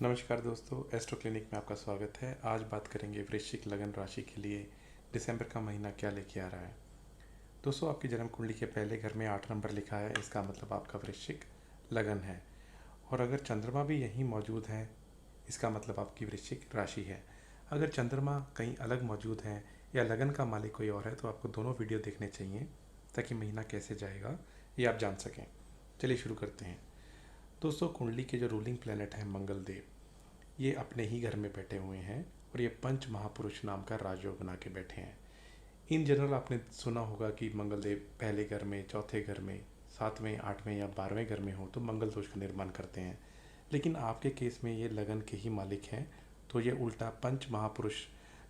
नमस्कार दोस्तों, astro clinic में आपका स्वागत है। आज बात करेंगे वृश्चिक लगन राशि के लिए दिसंबर का महीना क्या लेके आ रहा है। दोस्तों, आपकी जन्म कुंडली के पहले घर में 8 नंबर लिखा है, इसका मतलब आपका वृश्चिक लगन है। और अगर चंद्रमा भी यहीं मौजूद है, इसका मतलब आपकी वृश्चिक राशि है। अगर चंद्रमा कहीं अलग मौजूद है या लगन का मालिक कोई और है तो आपको दोनों वीडियो देखने चाहिए ताकि महीना कैसे जाएगा ये आप जान सकें। चलिए शुरू करते हैं। दोस्तों, कुंडली के जो रूलिंग प्लैनेट हैं मंगल देव, ये अपने ही घर में बैठे हुए हैं और ये पंच महापुरुष नाम का राजयोग बना के बैठे हैं। इन जनरल आपने सुना होगा कि मंगल देव पहले घर में, चौथे घर में, सातवें, आठवें या 12वें घर में हो तो मंगल दोष का निर्माण करते हैं। लेकिन आपके केस में ये लगन के ही मालिक हैं, तो ये उल्टा पंच महापुरुष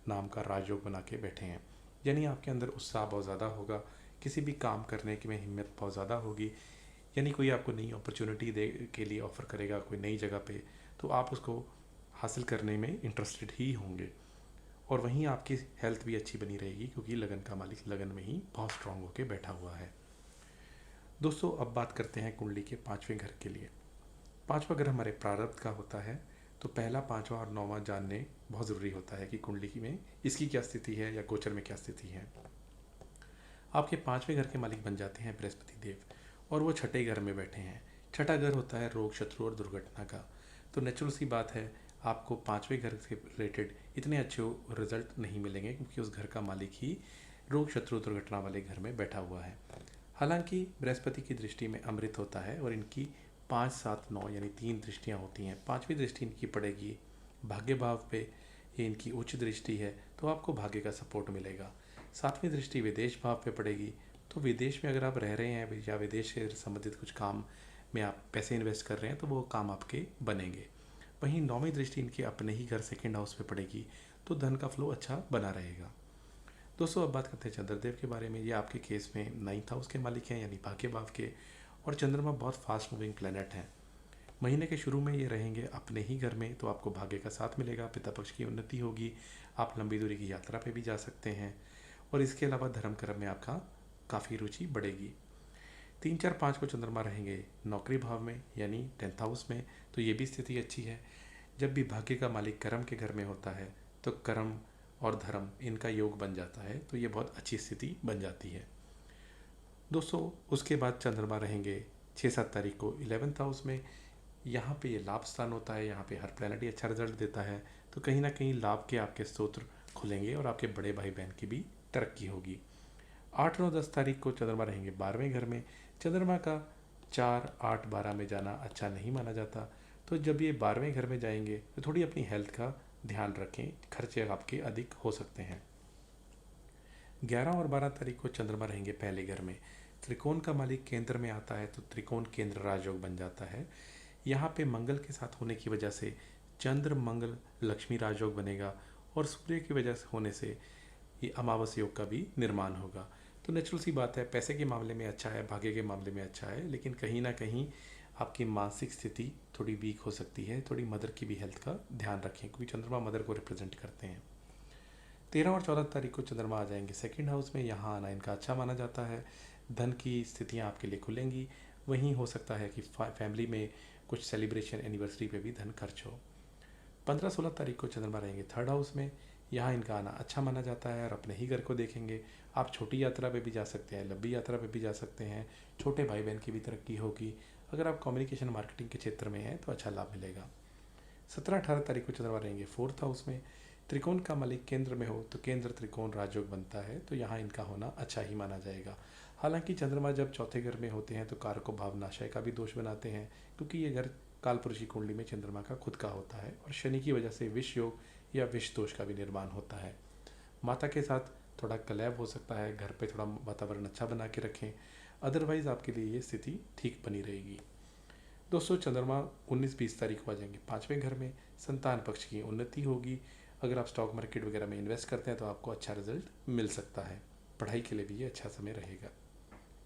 नाम का राजयोग बना के बैठे हैं। यानी आपके अंदर उत्साह बहुत ज़्यादा होगा, किसी भी काम करने की में हिम्मत बहुत ज़्यादा होगी। यानी कोई आपको नई अपॉर्चुनिटी दे के लिए ऑफ़र करेगा कोई नई जगह पे, तो आप उसको हासिल करने में इंटरेस्टेड ही होंगे। और वहीं आपकी हेल्थ भी अच्छी बनी रहेगी क्योंकि लगन का मालिक लगन में ही बहुत स्ट्रांग होकर बैठा हुआ है। दोस्तों, अब बात करते हैं कुंडली के 5वें घर के लिए। 5वां घर हमारे प्रारब्ध का होता है, तो पहला, 5वां और 9वां जानने बहुत ज़रूरी होता है कि कुंडली में इसकी क्या स्थिति है या गोचर में क्या स्थिति है। आपके 5वें घर के मालिक बन जाते हैं बृहस्पति देव और वो छठे घर में बैठे हैं। छठा घर होता है रोग, शत्रु और दुर्घटना का। तो नेचुरल सी बात है, आपको 5वें घर से रिलेटेड इतने अच्छे रिजल्ट नहीं मिलेंगे क्योंकि उस घर का मालिक ही रोग, शत्रु, दुर्घटना वाले घर में बैठा हुआ है। हालांकि बृहस्पति की दृष्टि में अमृत होता है और इनकी 5, 7, 9 यानी 3 दृष्टियाँ होती हैं। 5वीं दृष्टि इनकी पड़ेगी भाग्य भाव पे, ये इनकी उच्च दृष्टि है तो आपको भाग्य का सपोर्ट मिलेगा। 7वीं दृष्टि विदेश भाव पे पड़ेगी, तो विदेश में अगर आप रह रहे हैं या विदेश से संबंधित कुछ काम में आप पैसे इन्वेस्ट कर रहे हैं तो वो काम आपके बनेंगे। वहीं 9वीं दृष्टि इनके अपने ही घर सेकेंड हाउस पे पड़ेगी, तो धन का फ्लो अच्छा बना रहेगा। दोस्तों, अब बात करते हैं चंद्रदेव के बारे में। ये आपके केस में 9th हाउस के मालिक हैं यानी भाग्य भाव के, और चंद्रमा बहुत फास्ट मूविंग प्लेनेट हैं। महीने के शुरू में ये रहेंगे अपने ही घर में, तो आपको भाग्य का साथ मिलेगा, पिता पक्ष की उन्नति होगी, आप लंबी दूरी की यात्रा पे भी जा सकते हैं और इसके अलावा धर्म कर्म में आपका काफ़ी रुचि बढ़ेगी। 3, 4, 5 को चंद्रमा रहेंगे नौकरी भाव में यानी 10th हाउस में, तो ये भी स्थिति अच्छी है। जब भी भाग्य का मालिक कर्म के घर में होता है तो कर्म और धर्म इनका योग बन जाता है, तो ये बहुत अच्छी स्थिति बन जाती है। दोस्तों, उसके बाद चंद्रमा रहेंगे 6-7 तारीख को 11th हाउस में। यहाँ पे ये लाभ स्थान होता है, यहाँ पे हर प्लैनेट ही अच्छा रिजल्ट देता है, तो कहीं ना कहीं लाभ के आपके स्रोत खुलेंगे और आपके बड़े भाई बहन की भी तरक्की होगी। 8, 9, 10 तारीख को चंद्रमा रहेंगे 12वें घर में। चंद्रमा का 4, 8, 12 में जाना अच्छा नहीं माना जाता, तो जब ये 12वें घर में जाएंगे तो थोड़ी अपनी हेल्थ का ध्यान रखें, खर्चे आपके अधिक हो सकते हैं। 11 और 12 तारीख को चंद्रमा रहेंगे पहले घर में। त्रिकोण का मालिक केंद्र में आता है तो त्रिकोण केंद्र राजयोग बन जाता है। यहाँ पे मंगल के साथ होने की वजह से चंद्र मंगल लक्ष्मी राजयोग बनेगा और सूर्य की वजह से होने से ये अमावस योग का भी निर्माण होगा। तो नेचुरल सी बात है, पैसे के मामले में अच्छा है, भाग्य के मामले में अच्छा है, लेकिन कहीं ना कहीं आपकी मानसिक स्थिति थोड़ी वीक हो सकती है। थोड़ी मदर की भी हेल्थ का ध्यान रखें क्योंकि चंद्रमा मदर को रिप्रेजेंट करते हैं। 13 और 14 तारीख को चंद्रमा आ जाएंगे सेकंड हाउस में। यहाँ आना इनका अच्छा माना जाता है, धन की स्थितियाँ आपके लिए खुलेंगी। वहीं हो सकता है कि फैमिली में कुछ सेलिब्रेशन एनिवर्सरी पे भी धन खर्च हो। 15-16 तारीख को चंद्रमा रहेंगे थर्ड हाउस में। यहाँ इनका आना अच्छा माना जाता है और अपने ही घर को देखेंगे। आप छोटी यात्रा पे भी जा सकते हैं, लंबी यात्रा पे भी जा सकते हैं, छोटे भाई बहन की भी तरक्की होगी। अगर आप कम्युनिकेशन मार्केटिंग के क्षेत्र में हैं तो अच्छा लाभ मिलेगा। 17-18 तारीख को चंद्रमा रहेंगे फोर्थ हाउस में। त्रिकोण का मालिक केंद्र में हो तो केंद्र त्रिकोण राजयोग बनता है, तो यहाँ इनका होना अच्छा ही माना जाएगा। हालांकि चंद्रमा जब चौथे घर में होते हैं तो कारको भाव नाशय का भी दोष बनाते हैं, क्योंकि ये घर कालपुरुषी कुंडली में चंद्रमा का खुद का होता है और शनि की वजह से विष योग या विष दोष का भी निर्माण होता है। माता के साथ थोड़ा कलैब हो सकता है, घर पे थोड़ा वातावरण अच्छा बना के रखें, अदरवाइज आपके लिए ये स्थिति ठीक बनी रहेगी। दोस्तों, चंद्रमा 19-20 तारीख को आ जाएंगे 5वें घर में। संतान पक्ष की उन्नति होगी। अगर आप स्टॉक मार्केट वगैरह में इन्वेस्ट करते हैं तो आपको अच्छा रिजल्ट मिल सकता है। पढ़ाई के लिए भी ये अच्छा समय रहेगा।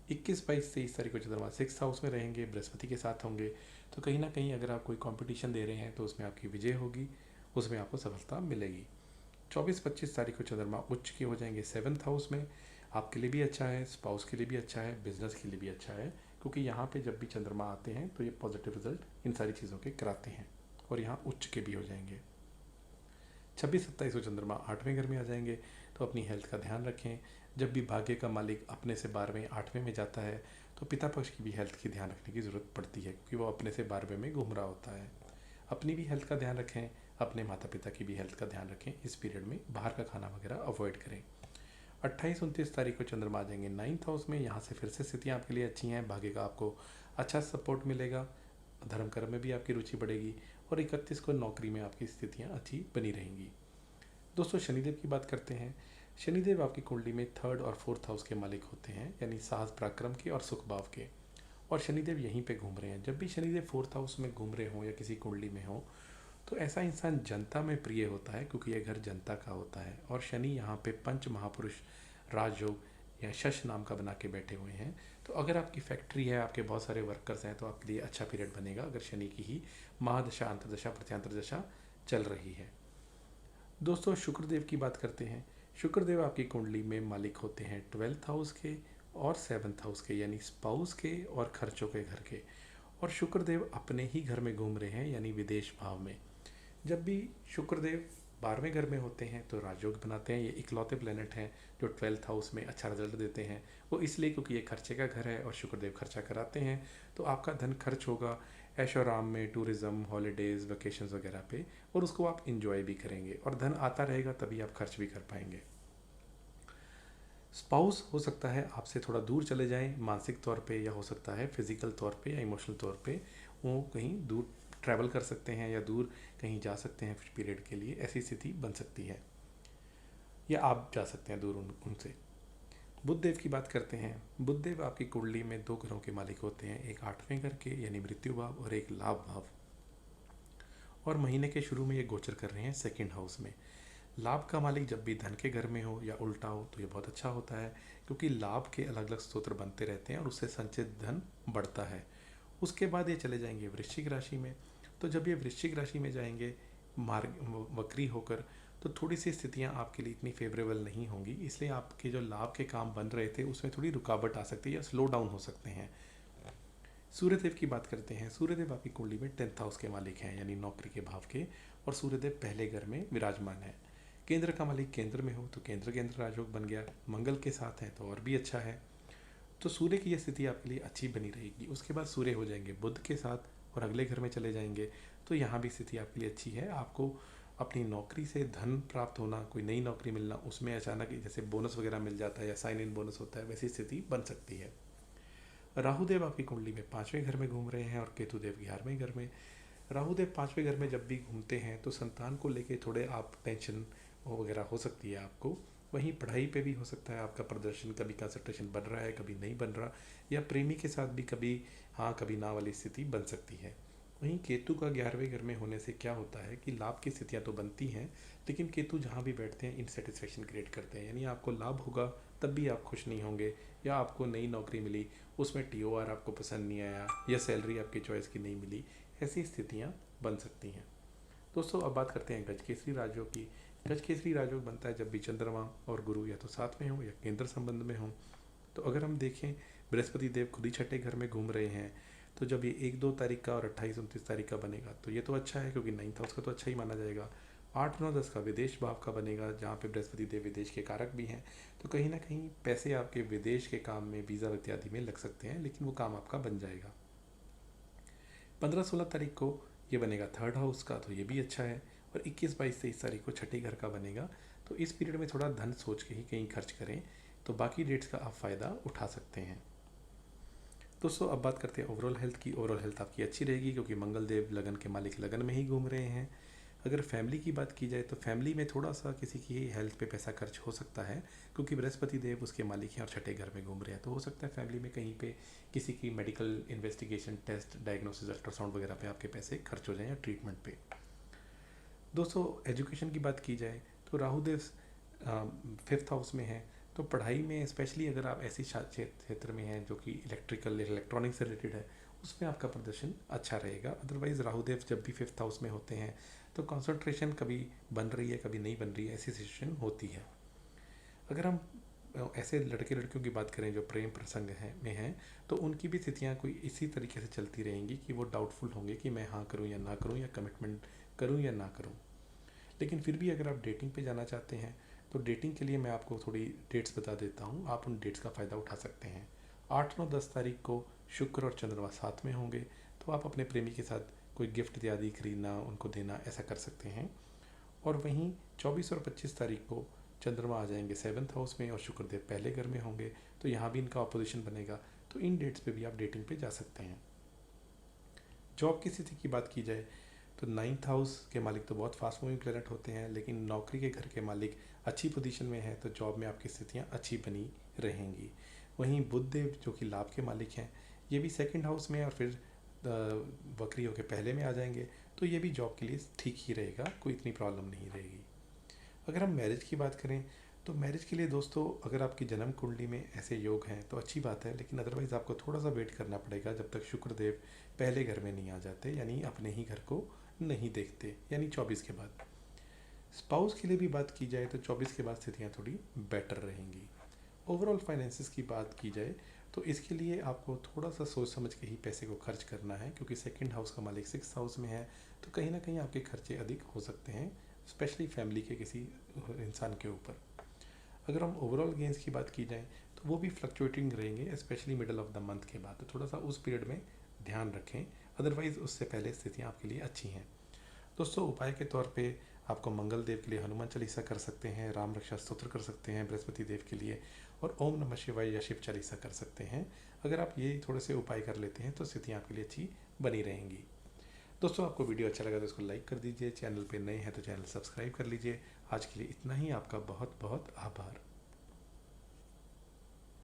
21, 22, 23 तारीख को चंद्रमा 6th हाउस में रहेंगे, बृहस्पति के साथ होंगे, तो कहीं ना कहीं अगर आप कोई कंपटीशन दे रहे हैं तो उसमें आपकी विजय होगी, उसमें आपको सफलता मिलेगी। 24-25 तारीख को चंद्रमा उच्च के हो जाएंगे 7th हाउस में। आपके लिए भी अच्छा है, स्पाउस के लिए भी अच्छा है, बिजनेस के लिए भी अच्छा है, क्योंकि यहाँ पे जब भी चंद्रमा आते हैं तो ये पॉजिटिव रिजल्ट इन सारी चीज़ों के कराते हैं। और यहाँ उच्च के भी हो जाएंगे। 26-27 को चंद्रमा 8वें घर में आ जाएंगे, तो अपनी हेल्थ का ध्यान रखें। जब भी भाग्य का मालिक अपने से 12वें 8वें में जाता है तो पिता पक्ष की भी हेल्थ की ध्यान रखने की ज़रूरत पड़ती है, क्योंकि वो अपने से 12वें में घूम रहा होता है। अपनी भी हेल्थ का ध्यान रखें, अपने माता पिता की भी हेल्थ का ध्यान रखें। इस पीरियड में बाहर का खाना वगैरह अवॉइड करें। 28-29 तारीख को चंद्रमा आ जाएंगे 9th हाउस में। यहाँ से फिर से स्थितियाँ आपके लिए अच्छी हैं, भाग्य का आपको अच्छा सपोर्ट मिलेगा, धर्म कर्म में भी आपकी रुचि बढ़ेगी, और 31 को नौकरी में आपकी स्थितियाँ अच्छी बनी रहेंगी। दोस्तों शनिदेव की बात करते हैं। शनिदेव आपकी कुंडली में 3rd और 4th हाउस के मालिक होते हैं, यानी साहस पराक्रम के और सुख भाव के, और शनिदेव यहीं पे घूम रहे हैं। जब भी शनिदेव 4th हाउस में घूम रहे हों या किसी कुंडली में हो, तो ऐसा इंसान जनता में प्रिय होता है, क्योंकि यह घर जनता का होता है। और शनि यहाँ पे पंच महापुरुष राजयोग या शश नाम का बना के बैठे हुए हैं। तो अगर आपकी फैक्ट्री है, आपके बहुत सारे वर्कर्स हैं, तो आपके लिए अच्छा पीरियड बनेगा अगर शनि की ही महादशा अंतर्दशा प्रत्यांतर दशा चल रही है। दोस्तों शुक्रदेव की बात करते हैं। शुक्रदेव आपकी कुंडली में मालिक होते हैं 12th हाउस के और 7th हाउस के, यानी स्पाउस के और खर्चों के घर के। और शुक्रदेव अपने ही घर में घूम रहे हैं, यानी विदेश भाव में। जब भी शुक्रदेव 12वें घर में होते हैं तो राजयोग बनाते हैं। ये इकलौते प्लेनेट हैं जो 12th हाउस में अच्छा रिजल्ट देते हैं। वो इसलिए क्योंकि ये खर्चे का घर है और शुक्रदेव खर्चा कराते हैं, तो आपका धन खर्च होगा ऐशो आराम में, टूरिज्म, हॉलीडेज़, वेकेशंस वगैरह पे, और उसको आप इंजॉय भी करेंगे, और धन आता रहेगा तभी आप खर्च भी कर पाएंगे। स्पाउस हो सकता है आपसे थोड़ा दूर चले जाएं मानसिक तौर पे, या हो सकता है फिजिकल तौर पे या इमोशनल तौर पे वो कहीं दूर ट्रैवल कर सकते हैं या दूर कहीं जा सकते हैं कुछ पीरियड के लिए। ऐसी स्थिति बन सकती है, या आप जा सकते हैं दूर उनसे। बुध देव की बात करते हैं। बुध देव आपकी कुंडली में 2 घरों के मालिक होते हैं, एक 8वें घर के यानी मृत्यु भाव और एक लाभ भाव। और महीने के शुरू में ये गोचर कर रहे हैं 2nd हाउस में। लाभ का मालिक जब भी धन के घर में हो या उल्टा हो तो ये बहुत अच्छा होता है, क्योंकि लाभ के अलग अलग स्तोत्र बनते रहते हैं और उससे संचित धन बढ़ता है। उसके बाद ये चले जाएंगे वृश्चिक राशि में। तो जब ये वृश्चिक राशि में जाएंगे मार्ग वक्री होकर, तो थोड़ी सी स्थितियां आपके लिए इतनी फेवरेबल नहीं होंगी, इसलिए आपके जो लाभ के काम बन रहे थे उसमें थोड़ी रुकावट आ सकती है या स्लो डाउन हो सकते हैं। सूर्यदेव की बात करते हैं। सूर्यदेव आपकी कुंडली में 10th हाउस के मालिक हैं, यानी नौकरी के भाव के, और सूर्यदेव पहले घर में विराजमान है। केंद्र का मालिक केंद्र में हो तो केंद्र केंद्र राजयोग बन गया, मंगल के साथ है तो और भी अच्छा है। तो सूर्य की यह स्थिति आपके लिए अच्छी बनी रहेगी। उसके बाद सूर्य हो जाएंगे बुध के साथ और अगले घर में चले जाएंगे, तो यहाँ भी स्थिति आपके लिए अच्छी है। आपको अपनी नौकरी से धन प्राप्त होना, कोई नई नौकरी मिलना, उसमें अचानक जैसे बोनस वगैरह मिल जाता है या साइन इन बोनस होता है, वैसी स्थिति बन सकती है। राहुदेव आपकी कुंडली में 5वें घर में घूम रहे हैं और केतुदेव 11वें घर में। राहुदेव 5वें घर में जब भी घूमते हैं तो संतान को लेके थोड़े आप टेंशन वगैरह हो सकती है आपको। वहीं पढ़ाई पे भी हो सकता है आपका प्रदर्शन, कभी कंसंट्रेशन बन रहा है कभी नहीं बन रहा, या प्रेमी के साथ भी कभी हाँ कभी ना वाली स्थिति बन सकती है। वहीं केतु का 11वें घर में होने से क्या होता है कि लाभ की स्थितियाँ तो बनती हैं, लेकिन केतु जहाँ भी बैठते हैं इनसेटिस्फेक्शन क्रिएट करते हैं, यानी आपको लाभ होगा तब भी आप खुश नहीं होंगे, या आपको नई नौकरी मिली उसमें टीओआर आपको पसंद नहीं आया, या सैलरी आपकी चॉइस की नहीं मिली, ऐसी स्थितियाँ बन सकती हैं। दोस्तों अब बात करते हैं गजकेसरी राजयोग की। गजकेसरी राजयोग बनता है जब भी चंद्रमा और गुरु या तो साथ में हो या केंद्र संबंध में हो। तो अगर हम देखें बृहस्पति देव खुद ही 6ठे घर में घूम रहे हैं, तो जब ये 1-2 तारीख का और 28-29 तारीख का बनेगा तो ये तो अच्छा है, क्योंकि 9th हाउस का तो अच्छा ही माना जाएगा। 8-9-10 का विदेश भाव का बनेगा, जहाँ पे बृहस्पति देव विदेश के कारक भी हैं, तो कहीं ना कहीं पैसे आपके विदेश के काम में, वीज़ा इत्यादि में लग सकते हैं, लेकिन वो काम आपका बन जाएगा। 15-16 तारीख को ये बनेगा 3rd हाउस का, तो ये भी अच्छा है। और 21-22-23 तारीख को 6ठे घर का बनेगा, तो इस पीरियड में थोड़ा धन सोच के ही कहीं खर्च करें, तो बाकी डेट्स का आप फ़ायदा उठा सकते हैं। दोस्तों अब बात करते हैं ओवरऑल हेल्थ की। ओवरऑल हेल्थ आपकी अच्छी रहेगी, क्योंकि मंगल देव लगन के मालिक लगन में ही घूम रहे हैं। अगर फैमिली की बात की जाए तो फैमिली में थोड़ा सा किसी की हेल्थ पे पैसा खर्च हो सकता है, क्योंकि बृहस्पति देव उसके मालिक हैं और 6ठे घर में घूम रहे हैं, तो हो सकता है फैमिली में कहीं पे किसी की medical investigation, test, diagnosis, ultrasound वगैरह पे आपके पैसे खर्च हो जाएं, या ट्रीटमेंट पे। दोस्तों एजुकेशन की बात की जाए तो राहुदेव 5th हाउस में है, तो पढ़ाई में स्पेशली अगर आप ऐसी क्षेत्र में हैं जो कि इलेक्ट्रिकल इलेक्ट्रॉनिक से रिलेटेड है, उसमें आपका प्रदर्शन अच्छा रहेगा। अदरवाइज़ राहुदेव जब भी 5th हाउस में होते हैं तो कंसंट्रेशन कभी बन रही है कभी नहीं बन रही है, ऐसी सिचुएशन होती है। अगर हम ऐसे लड़के लड़कियों की बात करें जो प्रेम प्रसंग हैं तो उनकी भी स्थितियाँ कोई इसी तरीके से चलती रहेंगी कि वो डाउटफुल होंगे कि मैं हाँ करूँ या ना करूँ, या कमिटमेंट करूँ या ना करूँ। लेकिन फिर भी अगर आप डेटिंग पे जाना चाहते हैं तो डेटिंग के लिए मैं आपको थोड़ी डेट्स बता देता हूँ, आप उन डेट्स का फ़ायदा उठा सकते हैं। 8, 9, 10 तारीख को शुक्र और चंद्रमा साथ में होंगे, तो आप अपने प्रेमी के साथ कोई गिफ्ट आदि खरीदना, उनको देना, ऐसा कर सकते हैं। और वहीं 24 और 25 तारीख को चंद्रमा आ जाएंगे 7th हाउस में और शुक्रदेव पहले घर में होंगे, तो यहाँ भी इनका अपोजिशन बनेगा। तो इन डेट्स पे भी आप डेटिंग पे जा सकते हैं। जॉब की स्थिति की बात की जाए तो 9th हाउस के मालिक तो बहुत फास्ट मूविंग प्लेनेट होते हैं, लेकिन नौकरी के घर के मालिक अच्छी पोजीशन में है, तो जॉब में आपकी स्थितियाँ अच्छी बनी रहेंगी। वहीं बुध देव जो कि लाभ के मालिक हैं, ये भी 2nd हाउस में और फिर वक्री होकर पहले में आ जाएंगे, तो ये भी जॉब के लिए ठीक ही रहेगा, कोई इतनी प्रॉब्लम नहीं रहेगी। अगर हम मैरिज की बात करें तो मैरिज के लिए दोस्तों अगर आपकी जन्म कुंडली में ऐसे योग हैं तो अच्छी बात है, लेकिन अदरवाइज़ आपको थोड़ा सा वेट करना पड़ेगा जब तक शुक्रदेव पहले घर में नहीं आ जाते, यानी अपने ही घर को नहीं देखते, यानी 24 के बाद। स्पाउस के लिए भी बात की जाए तो 24 के बाद स्थितियाँ थोड़ी बेटर रहेंगी। ओवरऑल फाइनेंसिस की बात की जाए तो इसके लिए आपको थोड़ा सा सोच समझ के ही पैसे को खर्च करना है, क्योंकि 2nd हाउस का मालिक 6th हाउस में है, तो कहीं ना कहीं आपके खर्चे अधिक हो सकते हैं, स्पेशली फैमिली के किसी इंसान के ऊपर। अगर हम ओवरऑल गेंस की बात की जाए तो वो भी फ्लक्चुएटिंग रहेंगे, specially middle of the month के बाद, तो थोड़ा सा उस पीरियड में ध्यान रखें, अदरवाइज़ उससे पहले स्थितियाँ आपके लिए अच्छी हैं। दोस्तों उपाय के तौर पे आपको मंगल देव के लिए हनुमान चालीसा कर सकते हैं, राम रक्षा स्तोत्र कर सकते हैं बृहस्पति देव के लिए, और ओम नमः शिवाय या शिव चालीसा कर सकते हैं। अगर आप ये थोड़े से उपाय कर लेते हैं तो स्थितियाँ आपके लिए अच्छी बनी रहेंगी। दोस्तों आपको वीडियो अच्छा लगा तो इसको लाइक कर दीजिए, चैनल पे नए हैं तो चैनल सब्सक्राइब कर लीजिए। आज के लिए इतना ही, आपका बहुत बहुत आभार।